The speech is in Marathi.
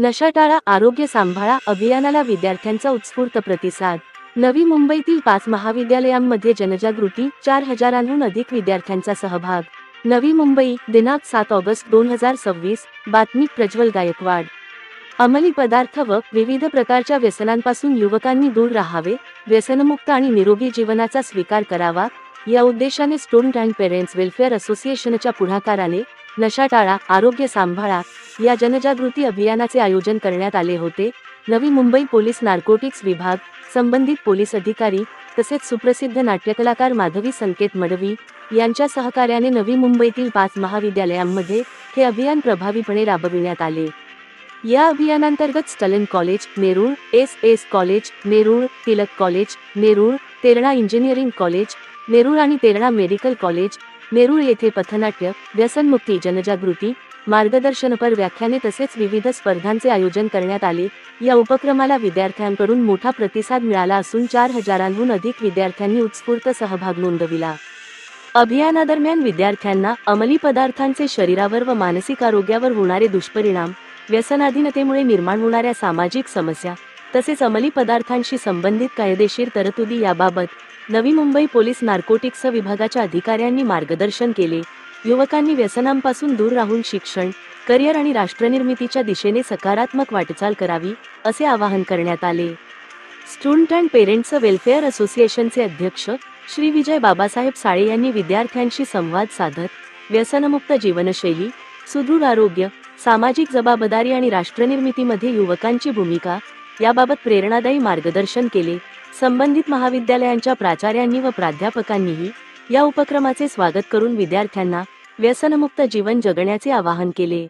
नशा टाळा आरोग्य सांभाळा अभियानाला विद्यार्थ्यांचा उत्स्फूर्त प्रतिसाद। नवी मुंबईतील 5 महाविद्यालयांमध्ये जनजागृती, 4000हून अधिक विद्यार्थ्यांचा सहभाग। नवी मुंबई, दिनांक 7 ऑगस्ट 2026। बातमी प्रज्वल गायकवाड। अंमली पदार्थ व विविध प्रकारच्या व्यसनांपासून युवकांनी दूर राहावे, व्यसनमुक्त आणि निरोगी जीवनाचा स्वीकार करावा, या उद्देशाने स्टुडंट अँड पेरेंट्स वेलफेअर असोसिएशनच्या पुढाकाराने नशा टाळा आरोग्य सांभाळा या जनजागृती अभियानाचे आयोजन करण्यात आले होते। नवी मुंबई पोलीस नार्कोटिक्स विभाग, संबंधित पोलीस अधिकारी तसेच सुप्रसिद्ध नाट्यकलाकार माधवी संकेत मडवी यांच्या सहकार्याने नवी मुंबईतील 5 महाविद्यालयांमध्ये हे अभियान प्रभावीपणे राबविण्यात आले। या अभियानांतर्गत स्टलन college Nerul, S college Nerul, Tilak college Nerul, Terna engineering college Nerul आणि तेरणा मेडिकल कॉलेज नेरूळ येथे पथनाट्य, व्यसनमुक्ती जनजागृती, मार्गदर्शनपर व्याख्याने तसेच विविध स्पर्धांचे आयोजन करण्यात आले। या उपक्रमाला विद्यार्थ्यांकडून मोठा प्रतिसाद मिळाला असून 4000हून अधिक विद्यार्थ्यांनी उत्स्फूर्त सहभाग नोंदविला। अभियानादरम्यान विद्यार्थ्यांना अंमली पदार्थांचे शरीरावर व मानसिक आरोग्यावर होणारे दुष्परिणाम, व्यसनाधीनतेमुळे निर्माण होणाऱ्या सामाजिक समस्या तसेच अंमली पदार्थांशी संबंधित कायदेशीर तरतुदी याबाबत नवी मुंबई पोलीस नार्कोटिक्स विभागाच्या अधिकाऱ्यांनी मार्गदर्शन केले। युवकांनी व्यसनांपासून दूर राहून शिक्षण, करिअर आणि राष्ट्रनिर्मितीच्या दिशेने सकारात्मक वाटचाल करावी, असे आवाहन करण्यात आले। स्टुडंट अँड पेरेंट्स वेलफेअर असोसिएशनचे अध्यक्ष श्री विजय बाबासाहेब साळे यांनी विद्यार्थ्यांशी संवाद साधत व्यसनमुक्त जीवनशैली, सुदृढ आरोग्य, सामाजिक जबाबदारी आणि राष्ट्रनिर्मितीमध्ये युवकांची भूमिका याबाबत प्रेरणादायी मार्गदर्शन केले। संबंधित महाविद्यालयांच्या प्राचार्यांनी व प्राध्यापकांनीही या उपक्रमाचे स्वागत करून विद्यार्थ्यांना व्यसनमुक्त जीवन जगण्याचे आवाहन केले।